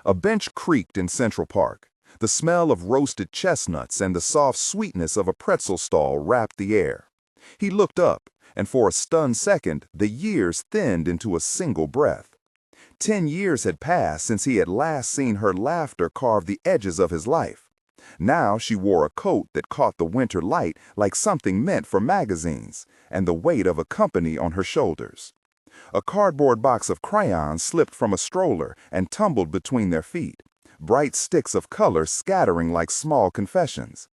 A bench creaked in Central Park. The smell of roasted chestnuts and the soft sweetness of a pretzel stall wrapped the air. He looked up, and for a stunned second, the years thinned into a single breath. 10 years had passed since he had last seen her laughter carve the edges of his life. Now she wore a coat that caught the winter light like something meant for magazines, and the weight of a company on her shoulders. A cardboard box of crayons slipped from a stroller and tumbled between their feet, bright sticks of color scattering like small confessions.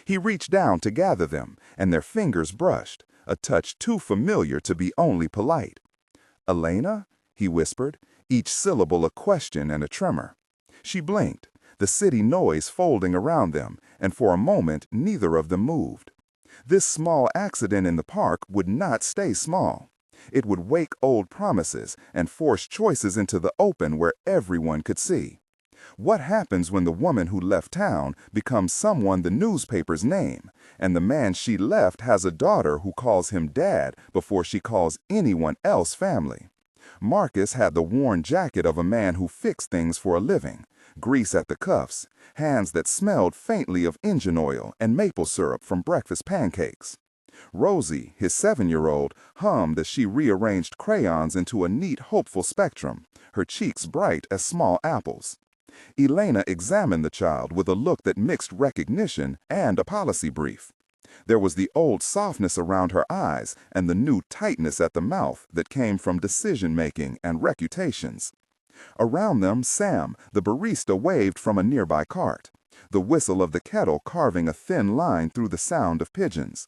He reached down to gather them, and their fingers brushed, a touch too familiar to be only polite. "Elena?" he whispered, each syllable a question and a tremor. She blinked, the city noise folding around them, and for a moment neither of them moved. This small accident in the park would not stay small. It would wake old promises and force choices into the open where everyone could see. What happens when the woman who left town becomes someone the newspapers name, and the man she left has a daughter who calls him dad before she calls anyone else family? Marcus had the worn jacket of a man who fixed things for a living, grease at the cuffs, hands that smelled faintly of engine oil and maple syrup from breakfast pancakes. Rosie, his 7-year-old, hummed as she rearranged crayons into a neat, hopeful spectrum, her cheeks bright as small apples. Elena examined the child with a look that mixed recognition and a policy brief. There was the old softness around her eyes and the new tightness at the mouth that came from decision-making and reputations. Around them, Sam, the barista, waved from a nearby cart, the whistle of the kettle carving a thin line through the sound of pigeons.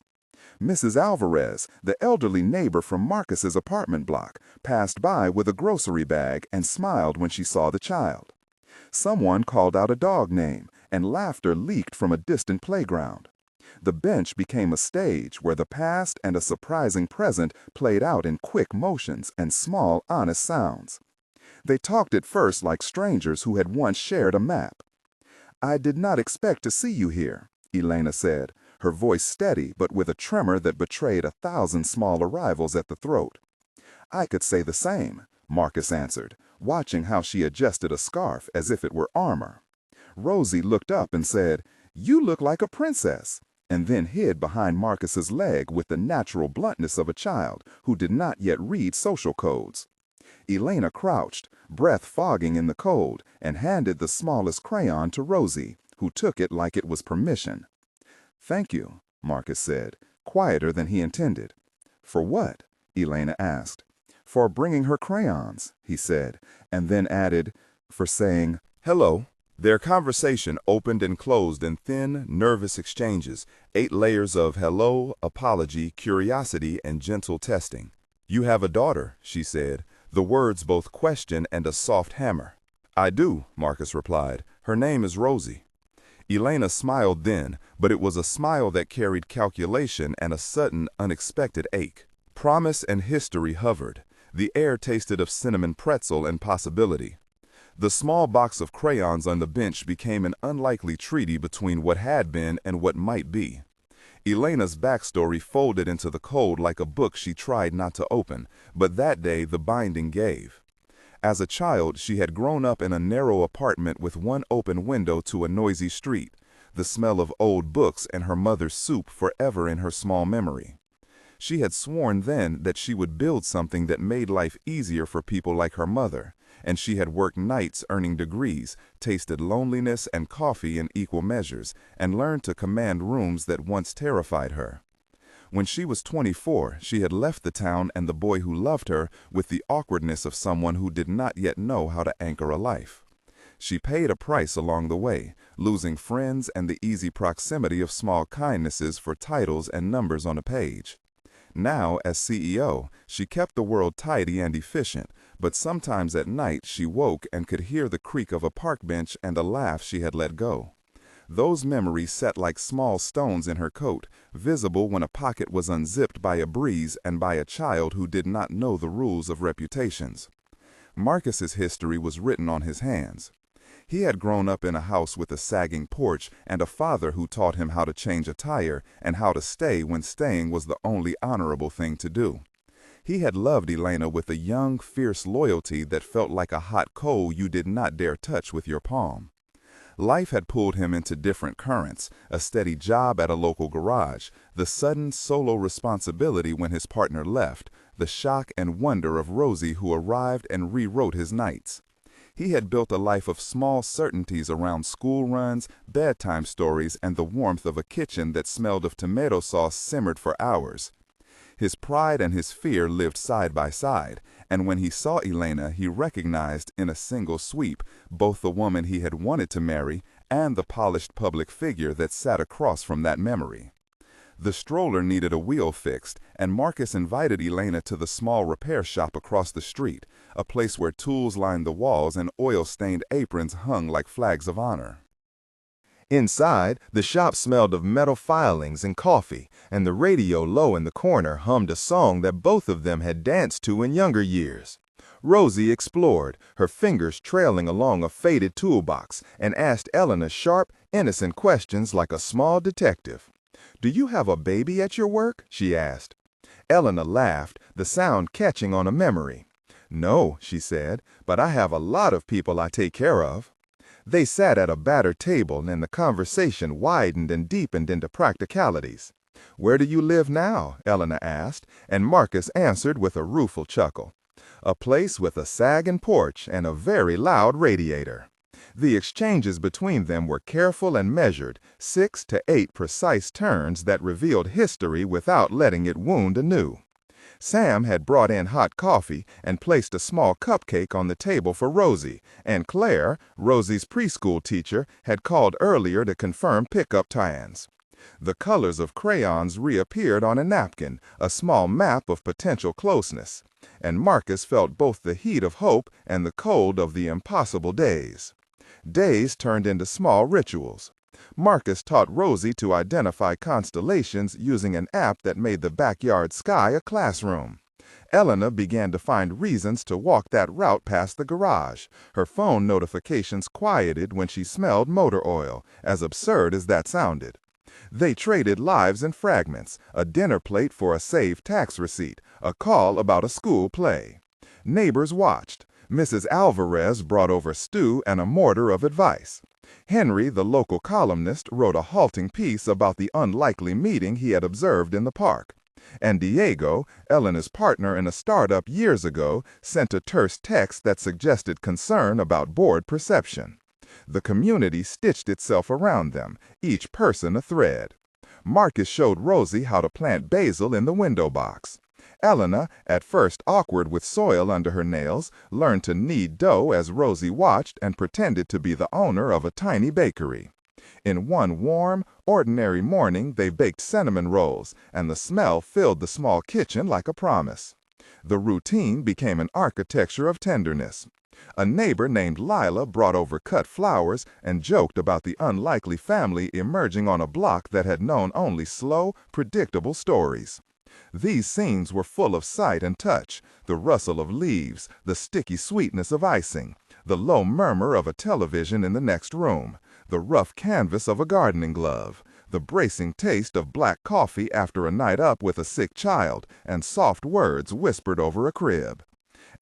Mrs. Alvarez, the elderly neighbor from Marcus's apartment block, passed by with a grocery bag and smiled when she saw the child. Someone called out a dog name, and laughter leaked from a distant playground. The bench became a stage where the past and a surprising present played out in quick motions and small, honest sounds. They talked at first like strangers who had once shared a map. "I did not expect to see you here," Elena said, her voice steady but with a tremor that betrayed 1,000 small arrivals at the throat. "I could say the same," Marcus answered, watching how she adjusted a scarf as if it were armor. Rosie looked up and said, "You look like a princess," and then hid behind Marcus's leg with the natural bluntness of a child who did not yet read social codes. Elena crouched, breath fogging in the cold, and handed the smallest crayon to Rosie, who took it like it was permission. "Thank you," Marcus said, quieter than he intended. "For what?" Elena asked. "For bringing her crayons," he said, and then added, "for saying hello." Their conversation opened and closed in thin, nervous exchanges, 8 layers of hello, apology, curiosity, and gentle testing. "You have a daughter," she said, the words both question and a soft hammer. "I do," Marcus replied. "Her name is Rosie." Elena smiled then, but it was a smile that carried calculation and a sudden, unexpected ache. Promise and history hovered. The air tasted of cinnamon pretzel and possibility. The small box of crayons on the bench became an unlikely treaty between what had been and what might be. Elena's backstory folded into the cold like a book she tried not to open, but that day the binding gave. As a child, she had grown up in a narrow apartment with one open window to a noisy street, the smell of old books and her mother's soup forever in her small memory. She had sworn then that she would build something that made life easier for people like her mother, and she had worked nights earning degrees, tasted loneliness and coffee in equal measures, and learned to command rooms that once terrified her. When she was 24, she had left the town and the boy who loved her with the awkwardness of someone who did not yet know how to anchor a life. She paid a price along the way, losing friends and the easy proximity of small kindnesses for titles and numbers on a page. Now, as CEO, she kept the world tidy and efficient, but sometimes at night she woke and could hear the creak of a park bench and a laugh she had let go. Those memories sat like small stones in her coat, visible when a pocket was unzipped by a breeze and by a child who did not know the rules of reputations. Marcus's history was written on his hands. He had grown up in a house with a sagging porch and a father who taught him how to change a tire and how to stay when staying was the only honorable thing to do. He had loved Elena with a young, fierce loyalty that felt like a hot coal you did not dare touch with your palm. Life had pulled him into different currents, a steady job at a local garage, the sudden solo responsibility when his partner left, the shock and wonder of Rosie who arrived and rewrote his nights. He had built a life of small certainties around school runs, bedtime stories, and the warmth of a kitchen that smelled of tomato sauce simmered for hours. His pride and his fear lived side by side, and when he saw Elena, he recognized in a single sweep both the woman he had wanted to marry and the polished public figure that sat across from that memory. The stroller needed a wheel fixed, and Marcus invited Elena to the small repair shop across the street, a place where tools lined the walls and oil-stained aprons hung like flags of honor. Inside, the shop smelled of metal filings and coffee, and the radio low in the corner hummed a song that both of them had danced to in younger years. Rosie explored, her fingers trailing along a faded toolbox, and asked Elena sharp, innocent questions like a small detective. "Do you have a baby at your work?" she asked. Elena laughed, the sound catching on a memory. "No," she said, "but I have a lot of people I take care of." They sat at a battered table, and the conversation widened and deepened into practicalities. "Where do you live now?" Elena asked, and Marcus answered with a rueful chuckle. "A place with a sagging porch and a very loud radiator." The exchanges between them were careful and measured, 6 to 8 precise turns that revealed history without letting it wound anew. Sam had brought in hot coffee and placed a small cupcake on the table for Rosie, and Claire, Rosie's preschool teacher, had called earlier to confirm pickup times. The colors of crayons reappeared on a napkin, a small map of potential closeness, and Marcus felt both the heat of hope and the cold of the impossible days. Days turned into small rituals. Marcus taught Rosie to identify constellations using an app that made the backyard sky a classroom. Elena began to find reasons to walk that route past the garage. Her phone notifications quieted when she smelled motor oil, as absurd as that sounded. They traded lives in fragments, a dinner plate for a saved tax receipt, a call about a school play. Neighbors watched. Mrs. Alvarez brought over stew and a mortar of advice. Henry, the local columnist, wrote a halting piece about the unlikely meeting he had observed in the park. And Diego, Elena's partner in a startup years ago, sent a terse text that suggested concern about board perception. The community stitched itself around them, each person a thread. Marcus showed Rosie how to plant basil in the window box. Elena, at first awkward with soil under her nails, learned to knead dough as Rosie watched and pretended to be the owner of a tiny bakery. In one warm, ordinary morning they baked cinnamon rolls, and the smell filled the small kitchen like a promise. The routine became an architecture of tenderness. A neighbor named Lila brought over cut flowers and joked about the unlikely family emerging on a block that had known only slow, predictable stories. These scenes were full of sight and touch, the rustle of leaves, the sticky sweetness of icing, the low murmur of a television in the next room, the rough canvas of a gardening glove, the bracing taste of black coffee after a night up with a sick child, and soft words whispered over a crib.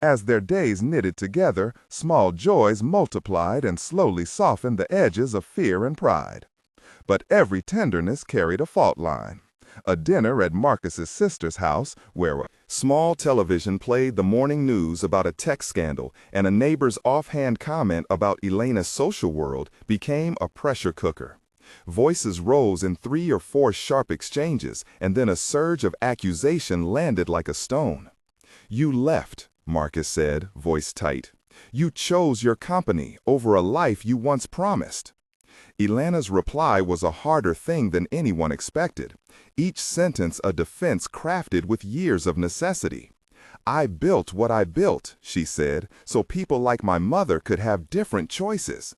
As their days knitted together, small joys multiplied and slowly softened the edges of fear and pride. But every tenderness carried a fault line. A dinner at Marcus's sister's house, where a small television played the morning news about a tech scandal and a neighbor's offhand comment about Elena's social world, became a pressure cooker. Voices rose in 3 or 4 sharp exchanges, and then a surge of accusation landed like a stone. "You left," Marcus said, voice tight. "You chose your company over a life you once promised." Elena's reply was a harder thing than anyone expected. Each sentence a defense crafted with years of necessity. "I built what I built," she said, "so people like my mother could have different choices."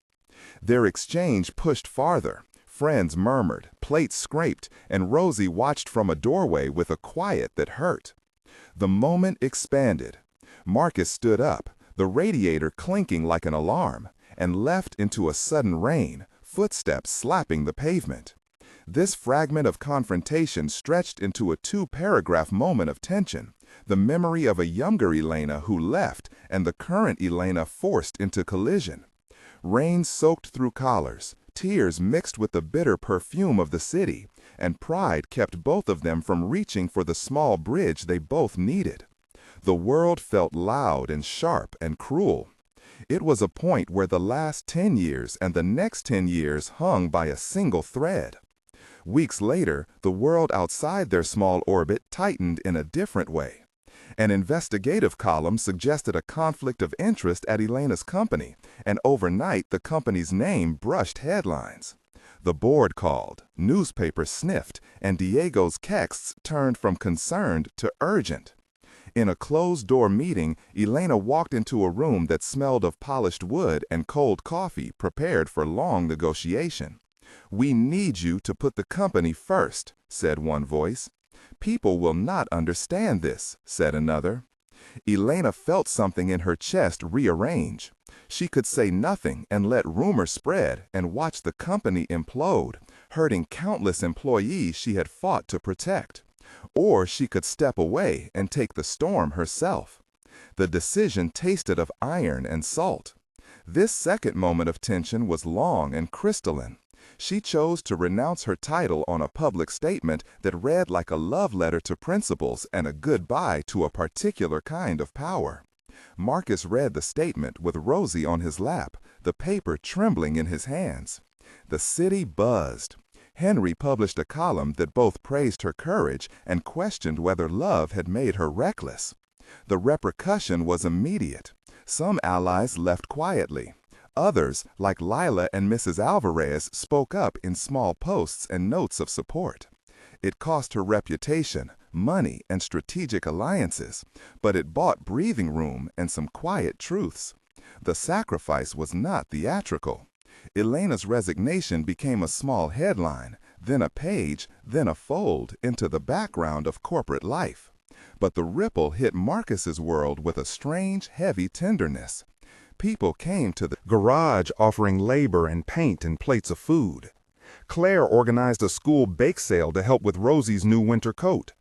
Their exchange pushed farther. Friends murmured, plates scraped, and Rosie watched from a doorway with a quiet that hurt. The moment expanded. Marcus stood up, the radiator clinking like an alarm, and left into a sudden rain, footsteps slapping the pavement. This fragment of confrontation stretched into a 2-paragraph moment of tension, The memory of a younger Elena who left and the current Elena forced into collision. Rain soaked through collars, tears mixed with the bitter perfume of the city, and pride kept both of them from reaching for the small bridge they both needed. The world felt loud and sharp and cruel. It was a point where the last 10 years and the next 10 years hung by a single thread. Weeks later, the world outside their small orbit tightened in a different way. An investigative column suggested a conflict of interest at Elena's company, and overnight the company's name brushed headlines. The board called, newspapers sniffed, and Diego's texts turned from concerned to urgent. In a closed-door meeting, Elena walked into a room that smelled of polished wood and cold coffee prepared for long negotiation. "We need you to put the company first," said one voice. "People will not understand this," said another. Elena felt something in her chest rearrange. She could say nothing and let rumor spread and watch the company implode, hurting countless employees she had fought to protect. Or she could step away and take the storm herself. The decision tasted of iron and salt. This second moment of tension was long and crystalline. She chose to renounce her title on a public statement that read like a love letter to principles and a goodbye to a particular kind of power. Marcus read the statement with Rosie on his lap, the paper trembling in his hands. The city buzzed. Henry published a column that both praised her courage and questioned whether love had made her reckless. The repercussion was immediate. Some allies left quietly. Others, like Lila and Mrs. Alvarez, spoke up in small posts and notes of support. It cost her reputation, money, and strategic alliances, but it bought breathing room and some quiet truths. The sacrifice was not theatrical. Elena's resignation became a small headline, then a page, then a fold into the background of corporate life. But the ripple hit Marcus's world with a strange, heavy tenderness. People came to the garage offering labor and paint and plates of food. Claire organized a school bake sale to help with Rosie's new winter coat.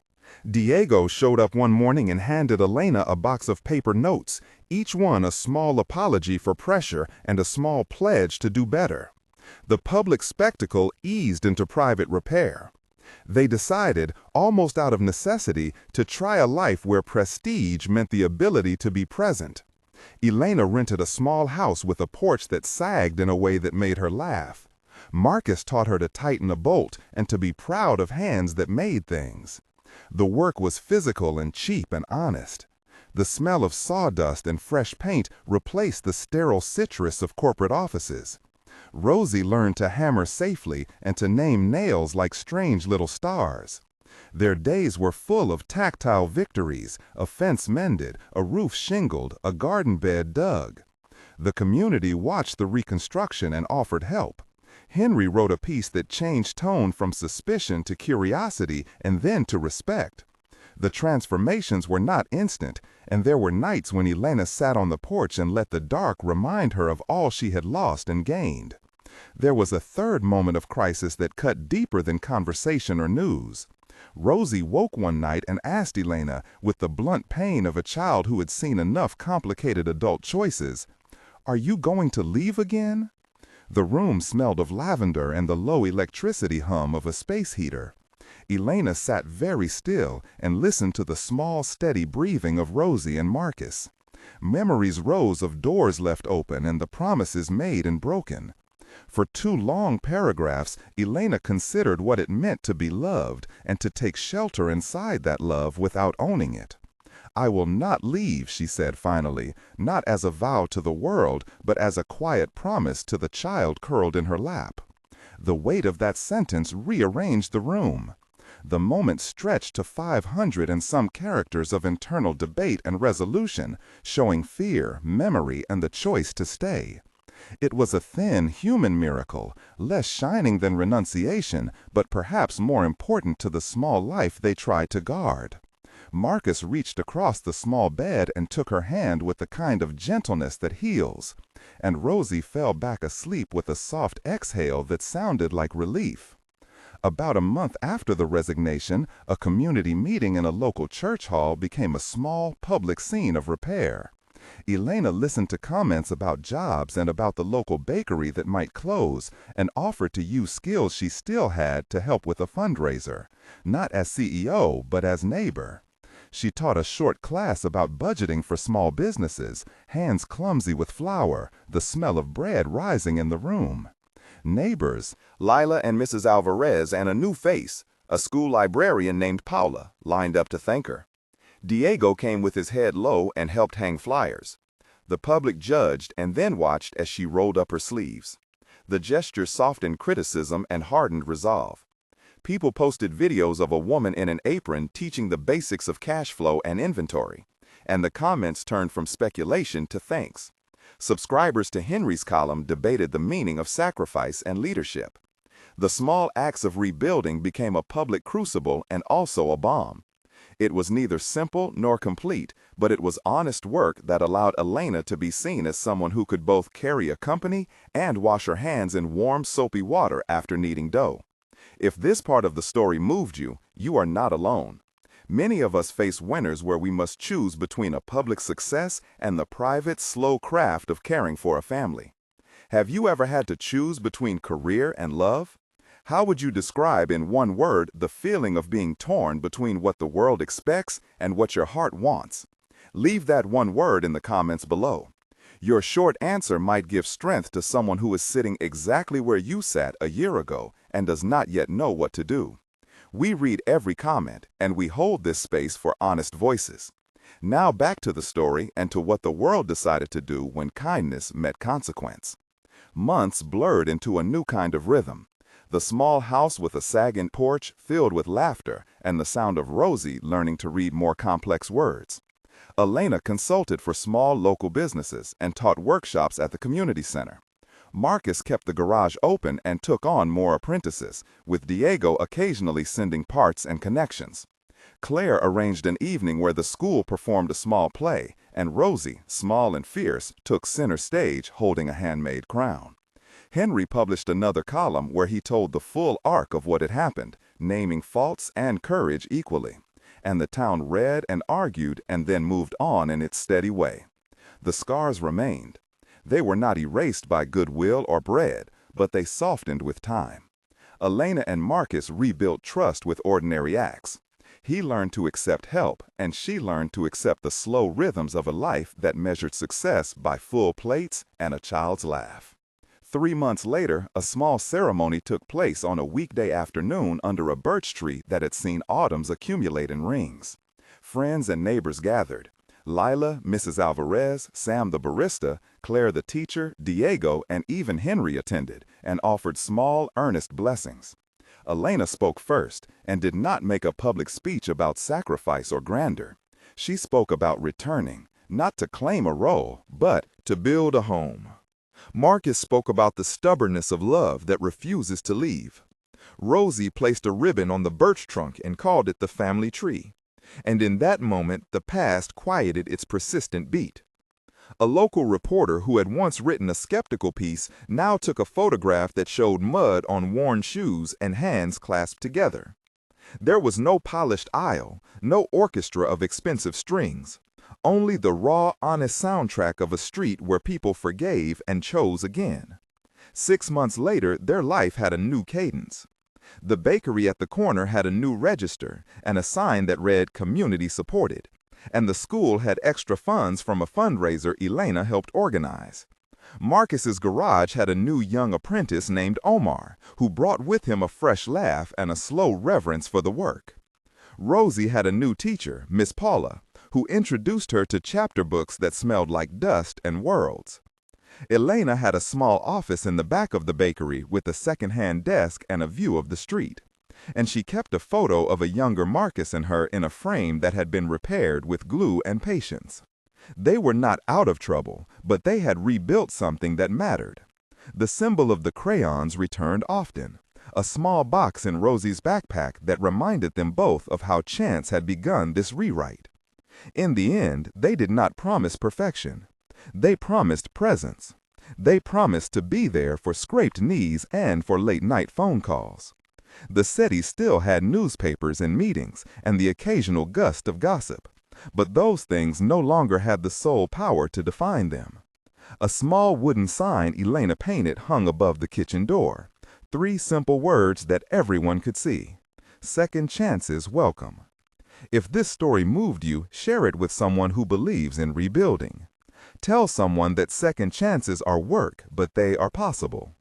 Diego showed up one morning and handed Elena a box of paper notes, each one a small apology for pressure and a small pledge to do better. The public spectacle eased into private repair. They decided, almost out of necessity, to try a life where prestige meant the ability to be present. Elena rented a small house with a porch that sagged in a way that made her laugh. Marcus taught her to tighten a bolt and to be proud of hands that made things. The work was physical and cheap and honest. The smell of sawdust and fresh paint replaced the sterile citrus of corporate offices. Rosie learned to hammer safely and to name nails like strange little stars. Their days were full of tactile victories, a fence mended, a roof shingled, a garden bed dug. The community watched the reconstruction and offered help. Henry wrote a piece that changed tone from suspicion to curiosity and then to respect. The transformations were not instant, and there were nights when Elena sat on the porch and let the dark remind her of all she had lost and gained. There was a third moment of crisis that cut deeper than conversation or news. Rosie woke one night and asked Elena, with the blunt pain of a child who had seen enough complicated adult choices, "Are you going to leave again?" The room smelled of lavender and the low electricity hum of a space heater. Elena sat very still and listened to the small, steady breathing of Rosie and Marcus. Memories rose of doors left open and the promises made and broken. For 2 long paragraphs, Elena considered what it meant to be loved and to take shelter inside that love without owning it. "I will not leave," she said finally, not as a vow to the world, but as a quiet promise to the child curled in her lap. The weight of that sentence rearranged the room. The moment stretched to 500 and some characters of internal debate and resolution, showing fear, memory, and the choice to stay. It was a thin, human miracle, less shining than renunciation, but perhaps more important to the small life they tried to guard. Marcus reached across the small bed and took her hand with the kind of gentleness that heals, and Rosie fell back asleep with a soft exhale that sounded like relief. About a month after the resignation, a community meeting in a local church hall became a small public scene of repair. Elena listened to comments about jobs and about the local bakery that might close and offered to use skills she still had to help with a fundraiser, not as CEO, but as neighbor. She taught a short class about budgeting for small businesses, hands clumsy with flour, the smell of bread rising in the room. Neighbors, Lila and Mrs. Alvarez, and a new face, a school librarian named Paula, lined up to thank her. Diego came with his head low and helped hang flyers. The public judged and then watched as she rolled up her sleeves. The gesture softened criticism and hardened resolve. People posted videos of a woman in an apron teaching the basics of cash flow and inventory, and the comments turned from speculation to thanks. Subscribers to Henry's column debated the meaning of sacrifice and leadership. The small acts of rebuilding became a public crucible and also a bomb. It was neither simple nor complete, but it was honest work that allowed Elena to be seen as someone who could both carry a company and wash her hands in warm, soapy water after kneading dough. If this part of the story moved you, you are not alone. Many of us face winters where we must choose between a public success and the private, slow craft of caring for a family. Have you ever had to choose between career and love? How would you describe in one word the feeling of being torn between what the world expects and what your heart wants? Leave that one word in the comments below. Your short answer might give strength to someone who is sitting exactly where you sat a year ago and does not yet know what to do. We read every comment, and we hold this space for honest voices. Now back to the story and to what the world decided to do when kindness met consequence. Months blurred into a new kind of rhythm. The small house with a sagging porch filled with laughter and the sound of Rosie learning to read more complex words. Elena consulted for small local businesses and taught workshops at the community center. Marcus kept the garage open and took on more apprentices, with Diego occasionally sending parts and connections. Claire arranged an evening where the school performed a small play, and Rosie, small and fierce, took center stage holding a handmade crown. Henry published another column where he told the full arc of what had happened, naming faults and courage equally. And the town read and argued and then moved on in its steady way. The scars remained. They were not erased by goodwill or bread, but they softened with time. Elena and Marcus rebuilt trust with ordinary acts. He learned to accept help, and she learned to accept the slow rhythms of a life that measured success by full plates and a child's laugh. 3 months later, a small ceremony took place on a weekday afternoon under a birch tree that had seen autumns accumulate in rings. Friends and neighbors gathered. Lila, Mrs. Alvarez, Sam the barista, Claire the teacher, Diego, and even Henry attended and offered small, earnest blessings. Elena spoke first and did not make a public speech about sacrifice or grandeur. She spoke about returning, not to claim a role, but to build a home. Marcus spoke about the stubbornness of love that refuses to leave. Rosie placed a ribbon on the birch trunk and called it the family tree. And in that moment, the past quieted its persistent beat. A local reporter who had once written a skeptical piece now took a photograph that showed mud on worn shoes and hands clasped together. There was no polished aisle, no orchestra of expensive strings. Only the raw, honest soundtrack of a street where people forgave and chose again. 6 months later, their life had a new cadence. The bakery at the corner had a new register and a sign that read "Community Supported," and the school had extra funds from a fundraiser Elena helped organize. Marcus's garage had a new young apprentice named Omar, who brought with him a fresh laugh and a slow reverence for the work. Rosie had a new teacher, Miss Paula, who introduced her to chapter books that smelled like dust and worlds. Elena had a small office in the back of the bakery with a second-hand desk and a view of the street, and she kept a photo of a younger Marcus and her in a frame that had been repaired with glue and patience. They were not out of trouble, but they had rebuilt something that mattered. The symbol of the crayons returned often, a small box in Rosie's backpack that reminded them both of how chance had begun this rewrite. In the end, they did not promise perfection. They promised presence. They promised to be there for scraped knees and for late-night phone calls. The city still had newspapers and meetings and the occasional gust of gossip, but those things no longer had the sole power to define them. A small wooden sign Elena painted hung above the kitchen door. 3 simple words that everyone could see. Second chances welcome. If this story moved you, share it with someone who believes in rebuilding. Tell someone that second chances are work, but they are possible.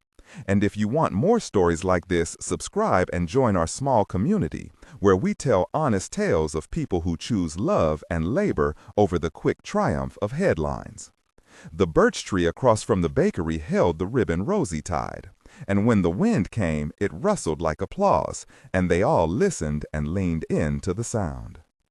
And if you want more stories like this, subscribe and join our small community, where we tell honest tales of people who choose love and labor over the quick triumph of headlines. The birch tree across from the bakery held the ribbon rosy-tied, and when the wind came, it rustled like applause, and they all listened and leaned in to the sound.